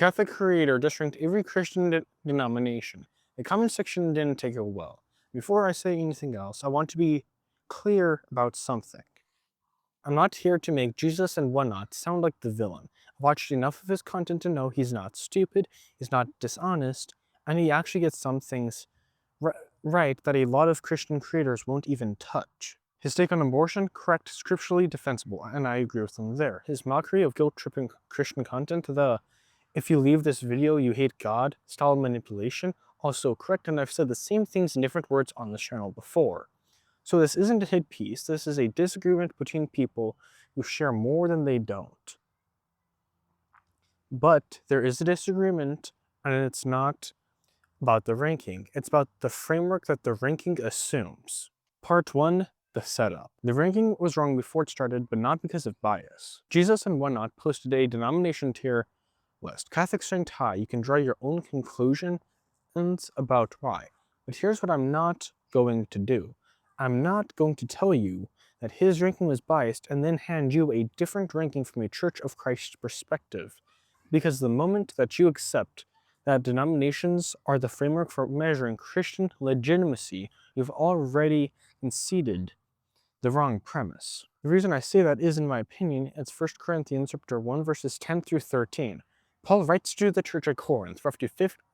Catholic creator just ranked every Christian denomination. The comment section didn't take it well. Before I say anything else, I want to be clear about something. I'm not here to make Jesus and whatnot sound like the villain. I've watched enough of his content to know he's not stupid, he's not dishonest, and he actually gets some things right that a lot of Christian creators won't even touch. His take on abortion, correct, scripturally defensible, and I agree with him there. His mockery of guilt-tripping Christian content, the "if you leave this video, you hate God" style manipulation, also correct, and I've said the same things in different words on this channel before. So this isn't a hit piece, this is a disagreement between people who share more than they don't. But there is a disagreement, and it's not about the ranking, it's about the framework that the ranking assumes. Part 1, the setup. The ranking was wrong before it started, but not because of bias. Jesus and whatnot posted a denomination tier list. Catholics ranked high. You can draw your own conclusions about why. But here's what I'm not going to do. I'm not going to tell you that his ranking was biased and then hand you a different ranking from a Church of Christ perspective. Because the moment that you accept that denominations are the framework for measuring Christian legitimacy, you've already conceded the wrong premise. The reason I say that is, in my opinion, it's 1 Corinthians chapter 1, verses 10 through 13. Paul writes to the church at Corinth,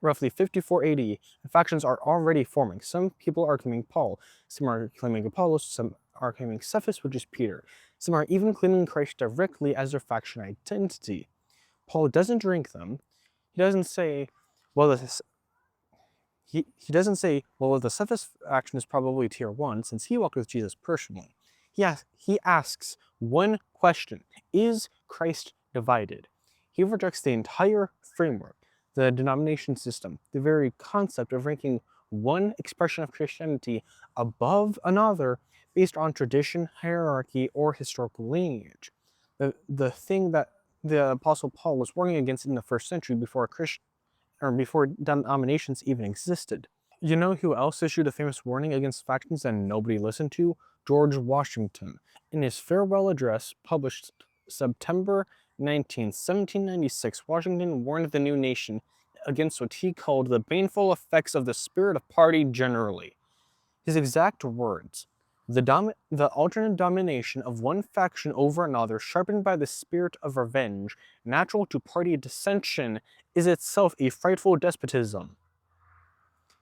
roughly 54 AD, and factions are already forming. Some people are claiming Paul, some are claiming Apollos, some are claiming Cephas, which is Peter. Some are even claiming Christ directly as their faction identity. Paul doesn't rank them. He doesn't say, well, he doesn't say, well, the Cephas faction is probably tier 1 since he walked with Jesus personally. He asks one question: is Christ divided? He rejects the entire framework, the denomination system, the very concept of ranking one expression of Christianity above another based on tradition, hierarchy, or historical lineage. The thing that the Apostle Paul was warning against in the first century before denominations even existed. You know who else issued a famous warning against factions and nobody listened to? George Washington. In his farewell address, published September 19, 1796, Washington warned the new nation against what he called the baneful effects of the spirit of party generally. His exact words: the alternate domination of one faction over another, sharpened by the spirit of revenge, natural to party dissension, is itself a frightful despotism.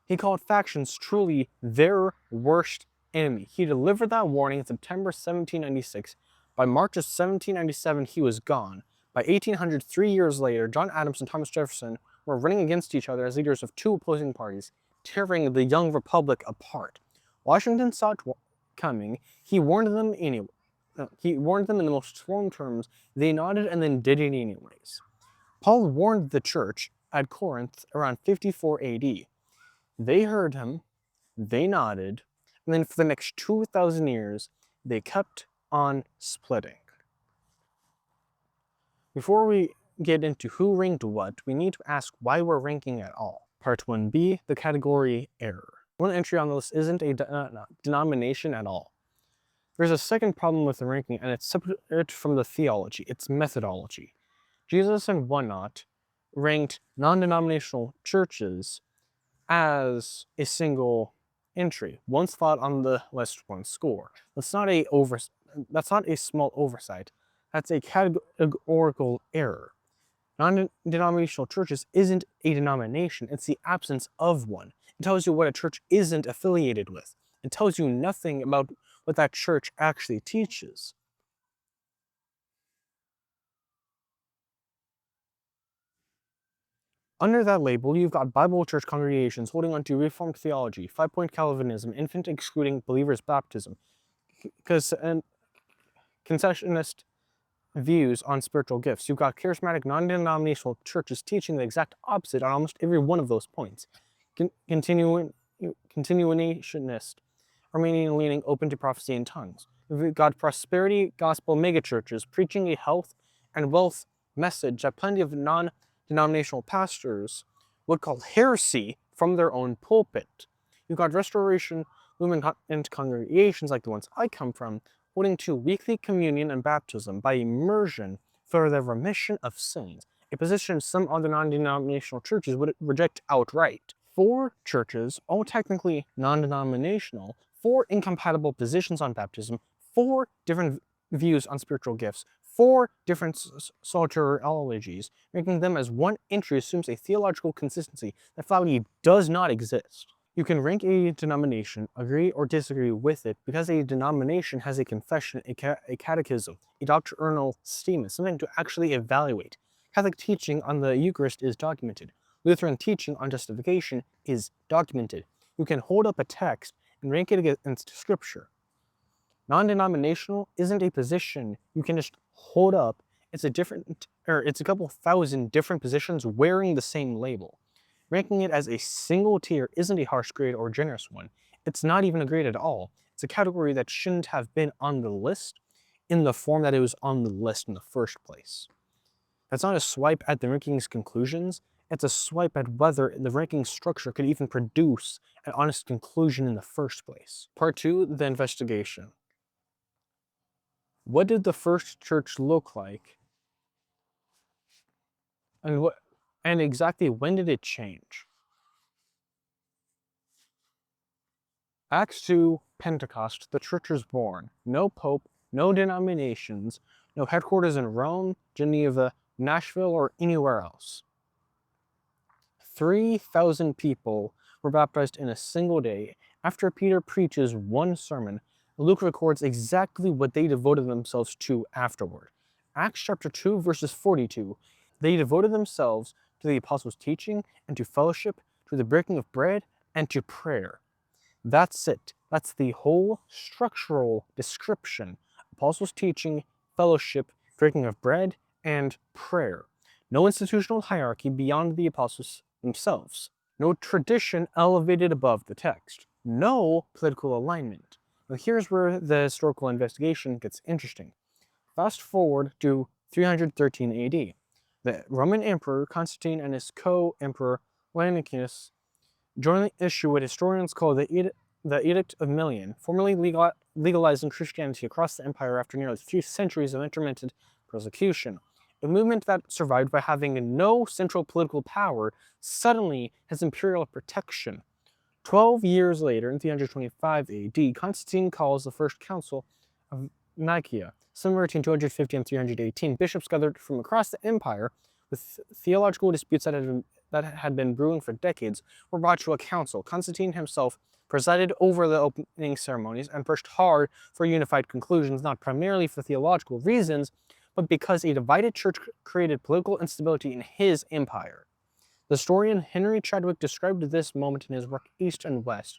He called factions truly their worst enemy. He delivered that warning in September 1796. By March of 1797, he was gone. By 1800, 3 years later, John Adams and Thomas Jefferson were running against each other as leaders of two opposing parties, tearing the young republic apart. Washington saw it coming. He warned them anyway. He warned them in the most strong terms. They nodded and then did it anyways. Paul warned the church at Corinth around 54 AD. They heard him, they nodded, and then for the next 2,000 years, they kept on splitting. Before we get into who ranked what, we need to ask why we're ranking at all. Part 1b, the category error. One entry on the list isn't a denomination at all. There's a second problem with the ranking, and it's separate from the theology, it's methodology. Jesus and whatnot ranked non-denominational churches as a single entry, one spot on the list, one score. That's not a small oversight. That's a categorical error. Non-denominational churches isn't a denomination, it's the absence of one. It tells you what a church isn't affiliated with. It tells you nothing about what that church actually teaches. Under that label, you've got Bible church congregations holding onto Reformed theology, 5-point Calvinism, infant excluding believers' baptism, concessionist views on spiritual gifts. You've got charismatic non-denominational churches teaching the exact opposite on almost every one of those points. Continuationist, Armenian-leaning, open to prophecy in tongues. We've got prosperity gospel megachurches preaching a health and wealth message that plenty of non-denominational pastors would call heresy from their own pulpit. You've got restoration movement and congregations like the ones I come from, holding to weekly communion and baptism by immersion for the remission of sins, a position some other non-denominational churches would reject outright. 4 churches, all technically non-denominational, 4 incompatible positions on baptism, 4 different views on spiritual gifts, 4 different soteriologies, making them as one entry assumes a theological consistency that flatly does not exist. You can rank a denomination, agree or disagree with it, because a denomination has a confession, a catechism, a doctrinal statement, something to actually evaluate. Catholic teaching on the Eucharist is documented. Lutheran teaching on justification is documented. You can hold up a text and rank it against Scripture. Non-denominational isn't a position you can just hold up. It's a couple thousand different positions wearing the same label. Ranking it as a single tier isn't a harsh grade or generous one. It's not even a grade at all. It's a category that shouldn't have been on the list in the form that it was on the list in the first place. That's not a swipe at the ranking's conclusions. It's a swipe at whether the ranking structure could even produce an honest conclusion in the first place. Part 2, the investigation. What did the first church look like? And exactly when did it change? Acts 2, Pentecost, the church is born. No pope, no denominations, no headquarters in Rome, Geneva, Nashville, or anywhere else. 3,000 people were baptized in a single day. After Peter preaches one sermon, Luke records exactly what they devoted themselves to afterward. Acts chapter 2, verses 42. They devoted themselves to the apostles' teaching and to fellowship, to the breaking of bread, and to prayer. That's it. That's the whole structural description. Apostles' teaching, fellowship, breaking of bread, and prayer. No institutional hierarchy beyond the apostles themselves. No tradition elevated above the text. No political alignment. Now here's where the historical investigation gets interesting. Fast forward to 313 AD. The Roman Emperor Constantine and his co-emperor Leonicus jointly issue what historians call the Edict of Milan, formally legalizing Christianity across the empire after nearly 3 centuries of intermittent persecution. A movement that survived by having no central political power suddenly has imperial protection. 12 years later, in 325 AD, Constantine calls the First Council of Nicaea. Somewhere between 250 and 318, bishops gathered from across the empire with theological disputes that had been brewing for decades were brought to a council. Constantine himself presided over the opening ceremonies and pushed hard for unified conclusions, not primarily for theological reasons, but because a divided church created political instability in his empire. The historian Henry Chadwick described this moment in his work East and West,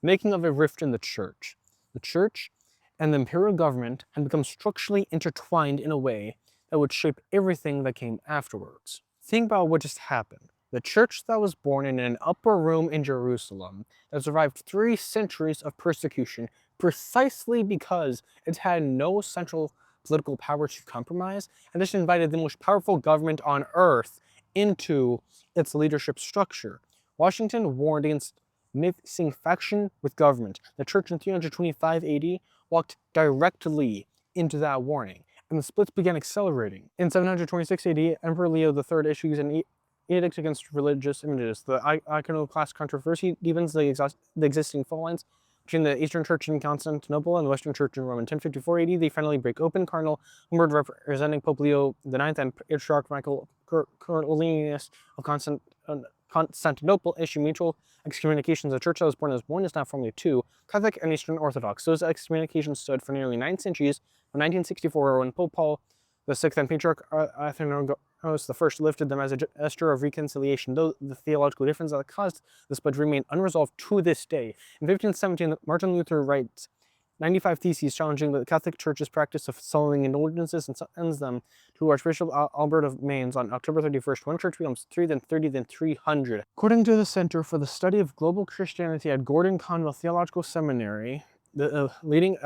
making of a rift in the church. The church and the imperial government had become structurally intertwined in a way that would shape everything that came afterwards. Think about what just happened. The church that was born in an upper room in Jerusalem that survived 3 centuries of persecution precisely because it had no central political power to compromise, and this invited the most powerful government on earth into its leadership structure. Washington warned against mixing faction with government. The church in 325 AD walked directly into that warning, and the splits began accelerating. In 726 AD, Emperor Leo III issues an edict against religious images. The iconoclast controversy deepens the existing fault lines between the Eastern Church in Constantinople and the Western Church in Rome. In 1054 AD, they finally break open. Cardinal Humbert, representing Pope Leo IX, and Patriarch Michael Cornelius of Constantinople issue mutual excommunications. The church that was born as one is now formally 2, Catholic and Eastern Orthodox. Those excommunications stood for nearly 9 centuries, from 1964, when Pope Paul VI and Patriarch Athanasius I lifted them as a gesture of reconciliation, though the theological difference that caused the split remained unresolved to this day. In 1517, Martin Luther writes 95 theses challenging the Catholic Church's practice of selling indulgences and sends them to Archbishop Albert of Mainz on October 31st. One church becomes 3, then 30, then 300. According to the Center for the Study of Global Christianity at Gordon-Conwell Theological Seminary, the leading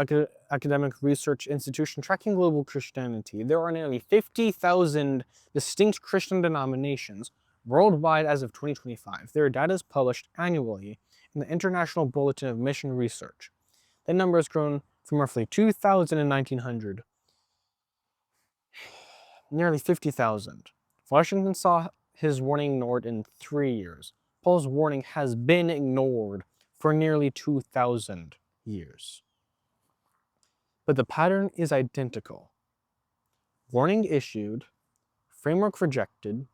academic research institution tracking global Christianity, there are nearly 50,000 distinct Christian denominations worldwide as of 2025. Their data is published annually in the International Bulletin of Mission Research. That number has grown from roughly 2,000 in 1900, nearly 50,000. Washington saw his warning ignored in 3 years. Paul's warning has been ignored for nearly 2,000 years. But the pattern is identical. Warning issued, framework rejected,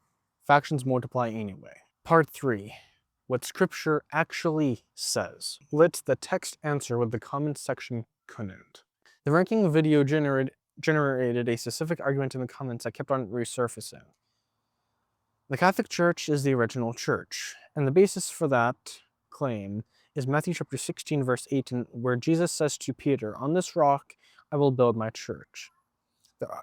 factions multiply anyway. Part 3. What Scripture actually says. Let the text answer what the comment section couldn't. The ranking video generated a specific argument in the comments that kept on resurfacing. The Catholic Church is the original church, and the basis for that claim is Matthew chapter 16, verse 18, where Jesus says to Peter, "On this rock I will build my church."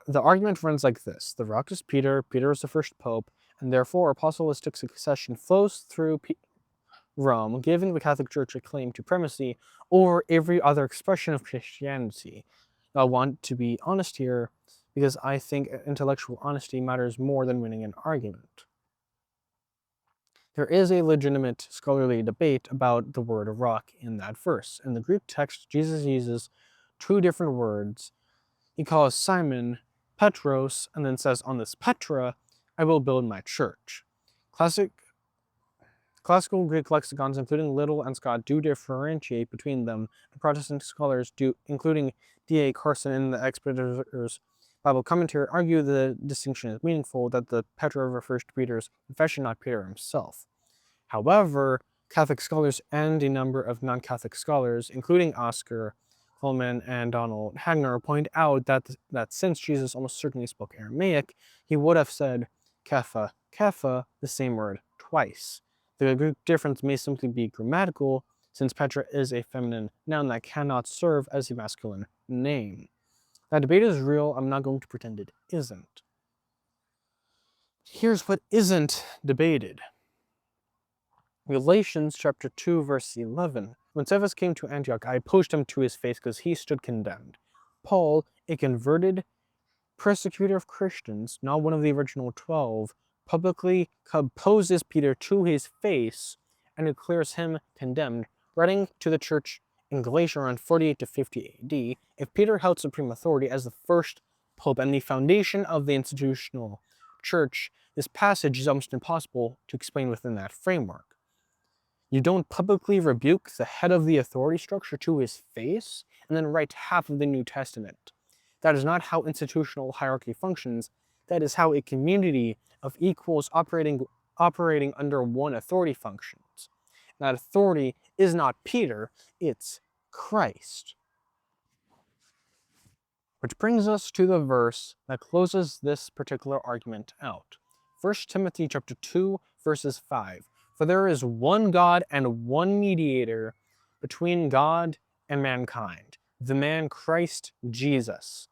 The argument runs like this. The rock is Peter, Peter is the first pope, and therefore apostolic succession flows through Rome, giving the Catholic Church a claim to primacy over every other expression of Christianity. I want to be honest here, because I think intellectual honesty matters more than winning an argument. There is a legitimate scholarly debate about the word rock in that verse. In the Greek text, Jesus uses 2 different words. He calls Simon Petros, and then says, "On this Petra, I will build my church." Classical Greek lexicons, including Liddell and Scott, do differentiate between them, and Protestant scholars do, including D.A. Carson in the Expositor's Bible Commentary, argue the distinction is meaningful, that the Petra refers to Peter's confession, not Peter himself. However, Catholic scholars and a number of non-Catholic scholars, including Oscar Coleman and Donald Hagner, point out that since Jesus almost certainly spoke Aramaic, he would have said Kepha, Kepha, the same word, twice. The Greek difference may simply be grammatical, since Petra is a feminine noun that cannot serve as a masculine name. That debate is real. I'm not going to pretend it isn't. Here's what isn't debated. Galatians chapter 2, verse 11. When Cephas came to Antioch, I opposed him to his face because he stood condemned. Paul, a converted persecutor of Christians, not one of the original 12, publicly opposes Peter to his face and declares him condemned, writing to the church in Galatia around 48 to 50 AD. If Peter held supreme authority as the first pope and the foundation of the institutional church, this passage is almost impossible to explain within that framework. You don't publicly rebuke the head of the authority structure to his face and then write half of the New Testament. That is not how institutional hierarchy functions. That is how a community of equals operating under one authority functions. That authority is not Peter, it's Christ. Which brings us to the verse that closes this particular argument out. 1 Timothy chapter 2, verses 5. For there is one God and one mediator between God and mankind, the man Christ Jesus.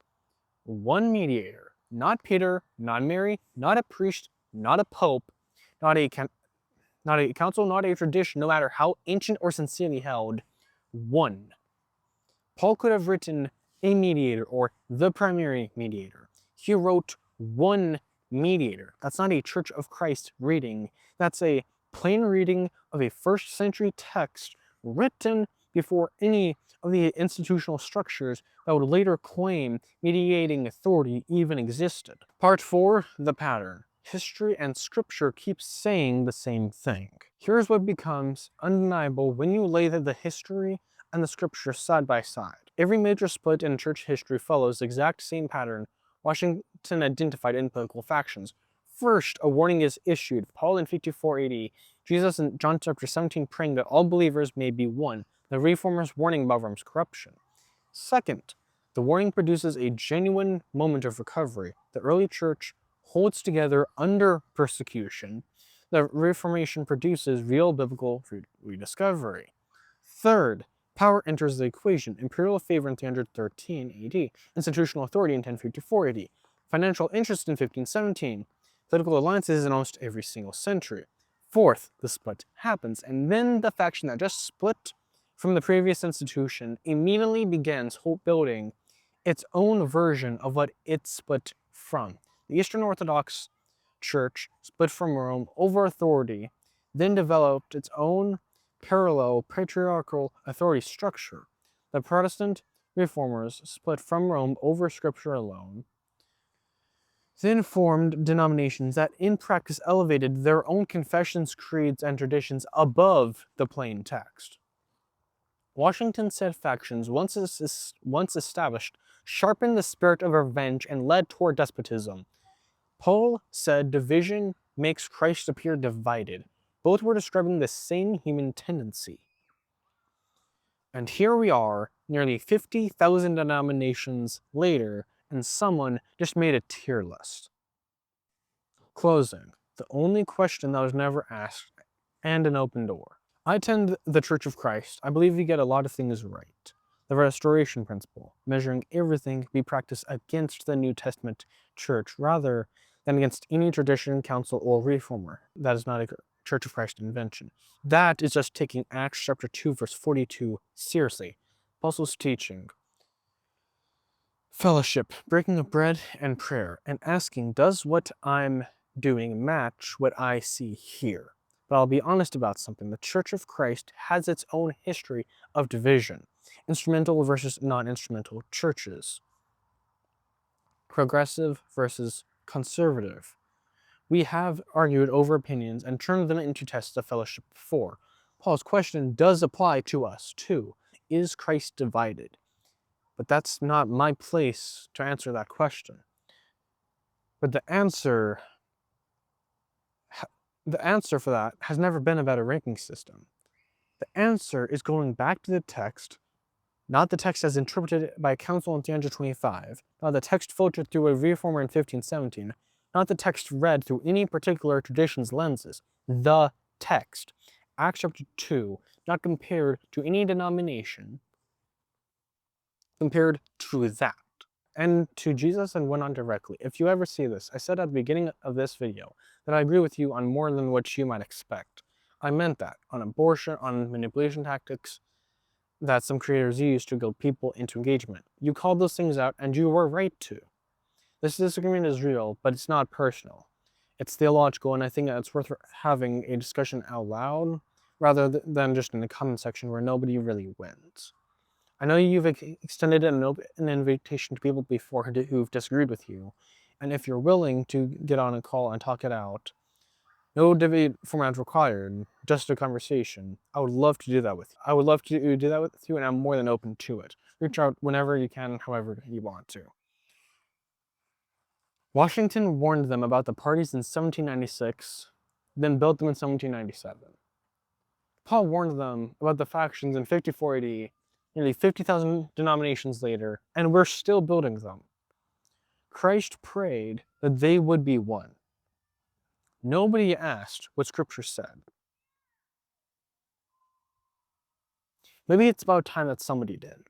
One mediator, not Peter, not Mary, not a priest, not a pope, not a council, not a tradition, no matter how ancient or sincerely held, one. Paul could have written a mediator or the primary mediator. He wrote one mediator. That's not a Church of Christ reading. That's a plain reading of a first century text written before any of the institutional structures that would later claim mediating authority even existed. Part 4, the pattern. History and Scripture keep saying the same thing. Here's what becomes undeniable when you lay the history and the Scripture side by side. Every major split in church history follows the exact same pattern Washington identified in political factions. First, a warning is issued. Paul in 54 AD, Jesus in John chapter 17 praying that all believers may be one. The Reformers warning about Rome's corruption. Second, the warning produces a genuine moment of recovery. The early church holds together under persecution. The Reformation produces real biblical rediscovery. Third, power enters the equation. Imperial favor in 313 AD, institutional authority in 1054 AD, financial interest in 1517, political alliances in almost every single century. Fourth, the split happens, and then the faction that just split from the previous institution immediately begins building its own version of what it split from. The Eastern Orthodox Church split from Rome over authority, then developed its own parallel patriarchal authority structure. The Protestant Reformers split from Rome over Scripture alone. then formed denominations that in practice elevated their own confessions, creeds, and traditions above the plain text. Washington said factions, once established, sharpened the spirit of revenge and led toward despotism. Paul said division makes Christ appear divided. Both were describing the same human tendency. And here we are, nearly 50,000 denominations later, and someone just made a tier list. Closing, the only question that was never asked, and an open door. I attend the Church of Christ. I believe we get a lot of things right. The restoration principle, measuring everything be practiced against the New Testament church rather than against any tradition, council, or reformer. That is not a Church of Christ invention. That is just taking Acts chapter 2, verse 42 seriously. Apostles' teaching, fellowship, breaking of bread, and prayer, and asking, does what I'm doing match what I see here? But I'll be honest about something. The Church of Christ has its own history of division. Instrumental versus non-instrumental churches. Progressive versus conservative. We have argued over opinions and turned them into tests of fellowship before. Paul's question does apply to us too. Is Christ divided? But that's not my place to answer that question. But the answer for that has never been about a ranking system. The answer is going back to the text, not the text as interpreted by a council in 325, not the text filtered through a reformer in 1517, not the text read through any particular tradition's lenses. The text. Acts chapter 2, not compared to any denomination, compared to that. And to Jesus and went on directly. If you ever see this, I said at the beginning of this video that I agree with you on more than what you might expect. I meant that on abortion, on manipulation tactics that some creators use to guilt people into engagement. You called those things out and you were right to. This disagreement is real, but it's not personal. It's theological, and I think that it's worth having a discussion out loud rather than just in the comment section where nobody really wins. I know you've extended an invitation to people before who've disagreed with you, and if you're willing to get on a call and talk it out, no debate format required, just a conversation, I would love to do that with you. I would love to do that with you, and I'm more than open to it. Reach out whenever you can, however you want to. Washington warned them about the parties in 1796, then built them in 1797. Paul warned them about the factions in 54 AD, nearly 50,000 denominations later, and we're still building them. Christ prayed that they would be one. Nobody asked what Scripture said. Maybe it's about time that somebody did.